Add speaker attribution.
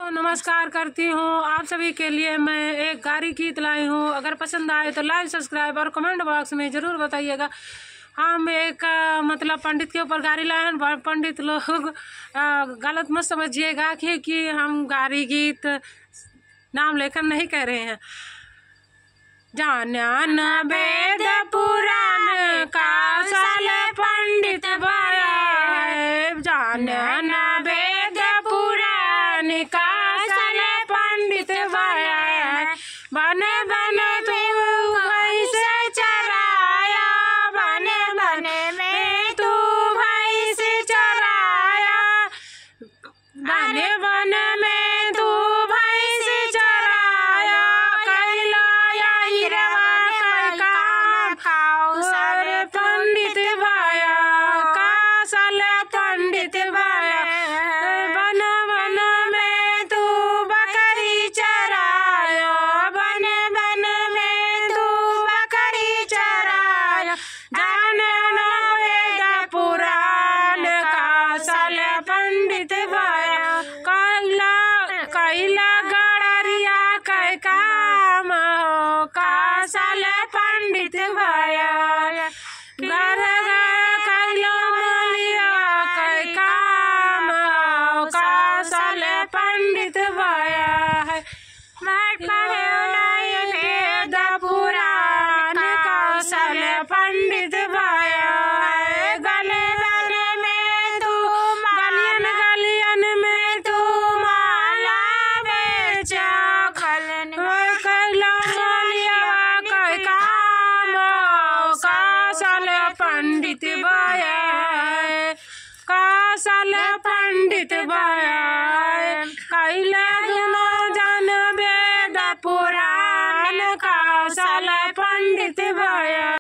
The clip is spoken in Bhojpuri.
Speaker 1: तो नमस्कार करती हूँ आप सभी के लिए। मैं एक गारी गीत लाई हूँ। अगर पसंद आए तो लाइक सब्सक्राइब और कमेंट बॉक्स में ज़रूर बताइएगा। हम एक मतलब पंडित के ऊपर गारी लाए हैं। पंडित लोग गलत मत समझिएगा कि हम गारी गीत नाम लेकर नहीं कह रहे हैं। जान्यान वेद पुराण कौशल पंडित भया है। जान्यान वेद पुराण कौशल पंडित भया है। बन बन तू भैंस चराया, बन बन में तू भैंस चराया, बन बन में तू भैंस चराया। कैलाया हिरवा काम कौशल पंडित भया, कौशल पंडित भया। बन बन में तू बकरी चराया, बन बन में तू बकरी चराया। जान्यान वेद पुराण कौशल पंडित भया। कैला गड़रिया कै काम हो, कौशल पंडित भया। घर घर कैलो मलिया कै काम हो, कौशल पंडित भया है। वेद पुराण कौशल पंडित भया है। गले गले में तू गलियन गलियन में तू माला बेचा। कैला मलिया कै काम हो, कौशल पंडित भया है, कौशल पंडित भया है। कैला दुनो जन वेद पुराण कौशल पंडित भया।